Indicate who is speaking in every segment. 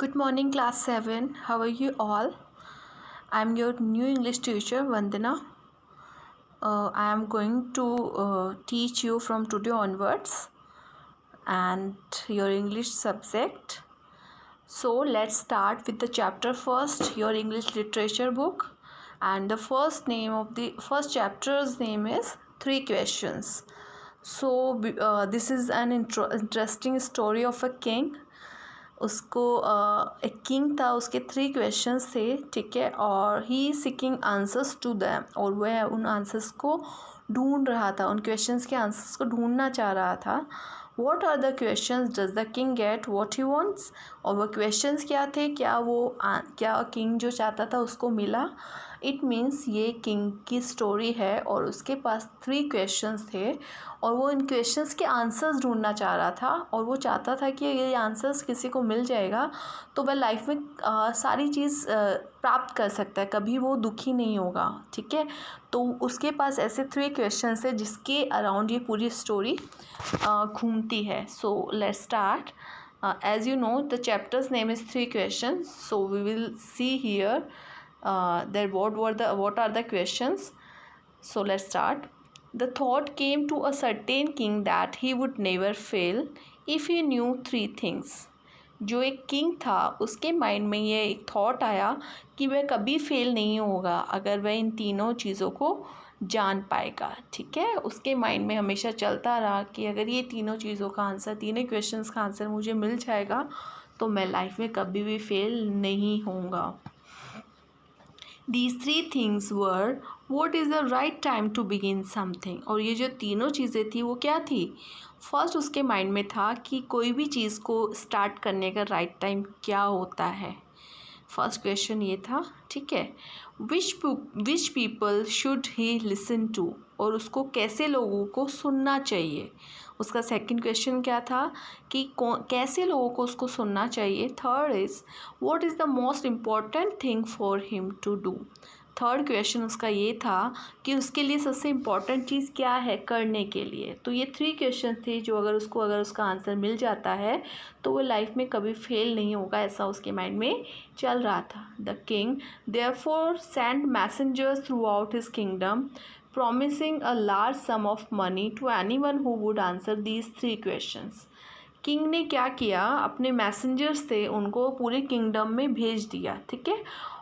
Speaker 1: Good morning, class 7. How are you all? I am your new English teacher, Vandana. I am going to teach you from today onwards and your English subject. So, let's start with the chapter first, your English literature book. And the first name of the first chapter's name is Three Questions. So, this is an interesting story of a king. उसको एक king था, उसके 3 questions थे, ठीक है, और ही seeking answers to them, और वह उन आंसर्स को ढूंढ रहा था, उन क्वेश्चंस के आंसर्स को ढूंढना चाह रहा था. What are the questions, does the king get what he wants, और वह क्वेश्चंस क्या थे, क्या किंग जो चाहता था उसको मिला. इट मीन्स ये किंग की स्टोरी है और उसके पास 3 क्वेश्चंस थे और वो इन क्वेश्चंस के आंसर्स ढूंढना चाह रहा था और वो चाहता था कि ये आंसर्स किसी को मिल जाएगा तो वह लाइफ में सारी चीज़ प्राप्त कर सकता है, कभी वो दुखी नहीं होगा. ठीक है, तो उसके पास ऐसे 3 क्वेश्चंस है जिसके अराउंड ये पूरी स्टोरी घूमती है. So let's start. As you know, the chapter's name is 3 questions, so we will see here that what are the questions. So let's start. The thought came to a certain king that he would never fail if he knew 3 things. जो एक king था उसके mind में ये एक thought आया कि वह कभी फेल नहीं होगा अगर वह इन तीनों चीज़ों को जान पाएगा. ठीक है, उसके माइंड में हमेशा चलता रहा कि अगर ये तीनों चीज़ों का आंसर, तीनों क्वेश्चंस का आंसर मुझे मिल जाएगा तो मैं लाइफ में कभी भी फेल नहीं होऊंगा. These 3 things were what is the right time to begin something. और ये जो तीनों चीज़ें थी वो क्या थी. फर्स्ट उसके माइंड में था कि कोई भी चीज़ को स्टार्ट करने का राइट टाइम क्या होता है. फर्स्ट क्वेश्चन ये था. ठीक है, which people should he listen to, और उसको कैसे लोगों को सुनना चाहिए. उसका सेकंड क्वेश्चन क्या था कि कैसे लोगों को उसको सुनना चाहिए. Third is what is the most important thing for him to do. Third question उसका ये था कि उसके लिए सबसे इम्पॉर्टेंट चीज़ क्या है करने के लिए. तो ये 3 क्वेश्चन थे जो अगर उसका आंसर मिल जाता है तो वो लाइफ में कभी फेल नहीं होगा, ऐसा उसके माइंड में चल रहा था. The king therefore send messengers through out his kingdom promising a large sum of money to anyone who would answer these 3 questions. King ने क्या किया, अपने मैसेंजर्स थे उनको पूरे किंगडम में भेज दिया. ठीक है,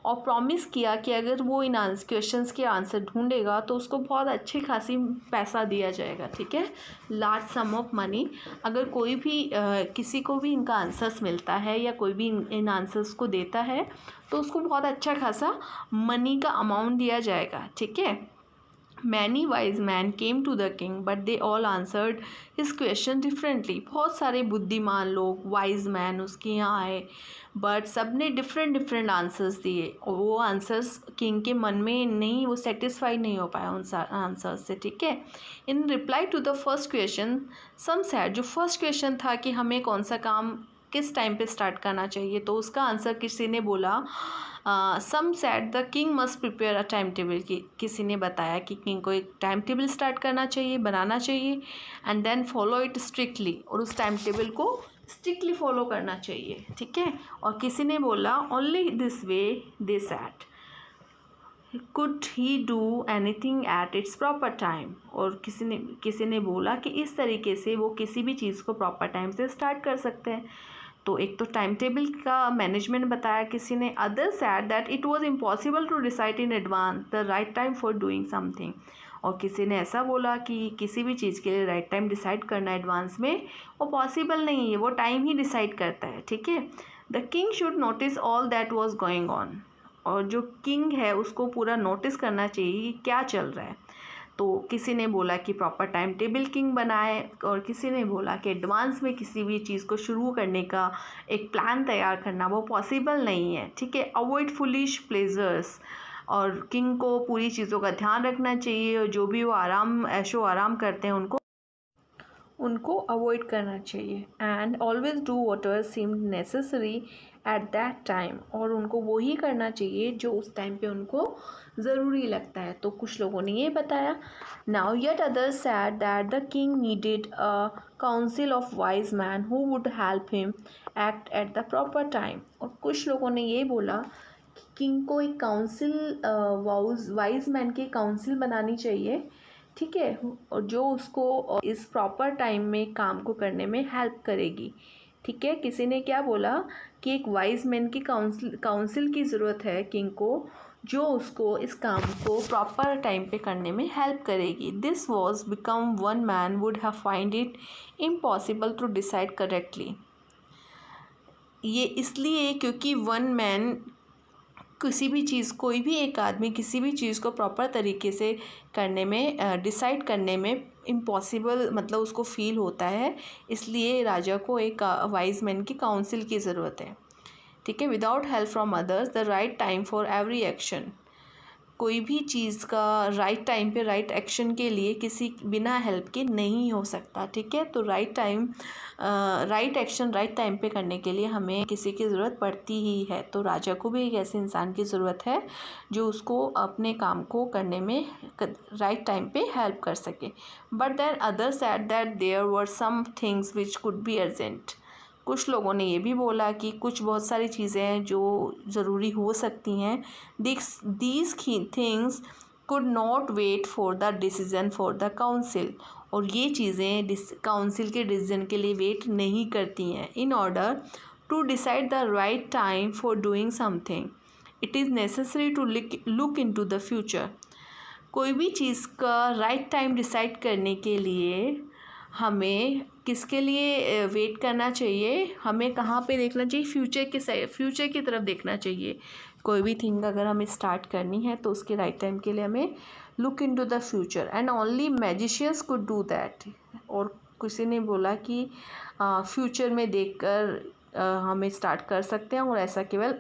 Speaker 1: और प्रॉमिस किया कि अगर वो इन क्वेश्चंस के आंसर ढूंढेगा तो उसको बहुत अच्छी खासी पैसा दिया जाएगा. ठीक है, लार्ज सम ऑफ मनी. अगर कोई भी किसी को भी इनका आंसर्स मिलता है या कोई भी इन आंसर्स को देता है तो उसको बहुत अच्छा खासा मनी का अमाउंट दिया जाएगा. ठीक है, Many wise men came to the king, but they all answered his question differently. बहुत सारे बुद्धिमान लोग, वाइज मैन उसके यहाँ आए, बट सब ने डिफरेंट आंसर्स दिए और वो आंसर्स किंग के मन में नहीं, वो सेटिस्फाई नहीं हो पाया उन आंसर्स से. ठीक है, in reply to the first question some said, जो फर्स्ट क्वेश्चन था कि हमें कौन सा काम किस टाइम पे स्टार्ट करना चाहिए, तो उसका आंसर किसी ने बोला some said the king must prepare a time table. किसी ने बताया कि किंग को एक टाइम टेबल स्टार्ट करना चाहिए, बनाना चाहिए, and then follow it strictly, और उस टाइम टेबल को स्ट्रिक्टली फॉलो करना चाहिए. ठीक है, और किसी ने बोला only this way they said could he do anything at its proper time. और किसी ने बोला कि इस तरीके से वो किसी भी चीज़ को प्रॉपर टाइम से स्टार्ट कर सकते हैं. तो एक तो टाइम टेबल का मैनेजमेंट बताया किसी ने. Other said that it was impossible to decide in advance the right time for doing something. और किसी ने ऐसा बोला कि किसी भी चीज़ के लिए राइट टाइम डिसाइड करना एडवांस में वो पॉसिबल नहीं है, वो टाइम ही डिसाइड करता है. ठीक है, the king should notice all that was going on. और जो किंग है उसको पूरा नोटिस करना चाहिए कि क्या चल रहा है. तो किसी ने बोला कि प्रॉपर टाइम टेबल किंग बनाए, और किसी ने बोला कि एडवांस में किसी भी चीज़ को शुरू करने का एक प्लान तैयार करना वो पॉसिबल नहीं है. ठीक है, अवॉइड फुलिश प्लेजर्स, और किंग को पूरी चीज़ों का ध्यान रखना चाहिए और जो भी वो ऐशो आराम करते हैं उनको अवॉइड करना चाहिए। And always do whatever seemed necessary at that time, और उनको वही करना चाहिए जो उस टाइम पे उनको ज़रूरी लगता है। तो कुछ लोगों ने ये बताया। Now yet others sad that the king needed a council of wise man who would help him act at the proper time. और कुछ लोगों ने ये बोला कि किंग को एक काउंसिल वाइज मैन की काउंसिल बनानी चाहिए, ठीक है, और जो उसको इस प्रॉपर टाइम में काम को करने में हेल्प करेगी। ठीक है, किसी ने क्या बोला कि एक वाइज मैन की काउंसिल की ज़रूरत है किंग को, जो उसको इस काम को प्रॉपर टाइम पे करने में हेल्प करेगी। This was become one man would have find it impossible to decide correctly. ये इसलिए क्योंकि वन मैन किसी भी चीज़, कोई भी एक आदमी किसी भी चीज़ को प्रॉपर तरीके से करने में, डिसाइड करने में इम्पॉसिबल मतलब उसको फील होता है, इसलिए राजा को एक वाइज मैन की काउंसिल की ज़रूरत है। ठीक है, without help from others the right time for every action. कोई भी चीज़ का राइट टाइम पे राइट एक्शन के लिए किसी बिना हेल्प के नहीं हो सकता। ठीक है, तो राइट एक्शन राइट टाइम पे करने के लिए हमें किसी की ज़रूरत पड़ती ही है। तो राजा को भी एक ऐसे इंसान की ज़रूरत है जो उसको अपने काम को करने में राइट टाइम पे हेल्प कर सके। But there others said that there were some things which could be urgent. कुछ लोगों ने ये भी बोला कि कुछ बहुत सारी चीज़ें हैं जो ज़रूरी हो सकती हैं। These things could not wait for the decision for the council. और ये चीज़ें काउंसिल के डिसीजन के लिए वेट नहीं करती हैं। In order to decide the right time for doing something it is necessary to look into the future. कोई भी चीज़ का राइट टाइम डिसाइड करने के लिए हमें किसके लिए वेट करना चाहिए, हमें कहाँ पे देखना चाहिए, फ्यूचर की तरफ देखना चाहिए। कोई भी थिंग अगर हमें स्टार्ट करनी है तो उसके राइट टाइम के लिए हमें look into the future and only magicians could do that. और किसी ने बोला कि फ्यूचर में देखकर हमें स्टार्ट कर सकते हैं, और ऐसा केवल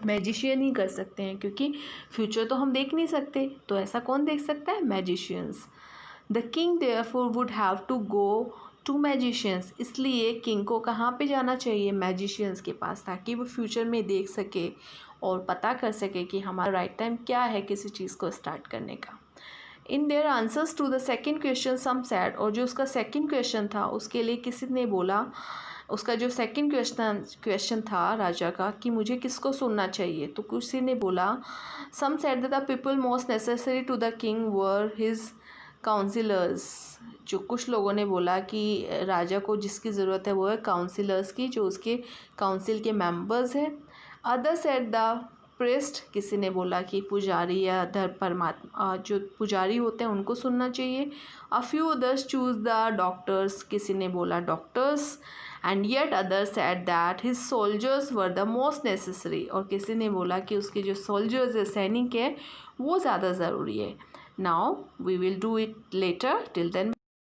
Speaker 1: मैजिशियन ही कर सकते हैं, क्योंकि फ्यूचर तो हम देख नहीं सकते, तो ऐसा कौन देख सकता है, magicians. The king therefore would have to go to magicians. इसलिए किंग को कहाँ पे जाना चाहिए, मैजिशियंस के पास, ताकि वो फ्यूचर में देख सके और पता कर सके कि हमारा राइट टाइम क्या है किसी चीज़ को स्टार्ट करने का। In their answers to the second question some said. और जो उसका सेकेंड क्वेश्चन था उसके लिए किसी ने बोला, उसका जो सेकंड क्वेश्चन था राजा का कि मुझे किसको सुनना चाहिए, तो किसी ने बोला some said that the people most necessary to the king were his councillors. जो कुछ लोगों ने बोला कि राजा को जिसकी ज़रूरत है वो है काउंसिलर्स की, जो उसके काउंसिल के मेंबर्स हैं। अदर सेड द प्रेस्ट, किसी ने बोला कि पुजारी या परमात्मा जो पुजारी होते हैं उनको सुनना चाहिए। A few others choose the doctors, किसी ने बोला doctors. And yet others said that his soldiers were the most necessary. और किसी ने बोला कि उसके जो सोल्जर्स है, सैनिक है, वो ज़्यादा ज़रूरी है। Now we will do it later, till then.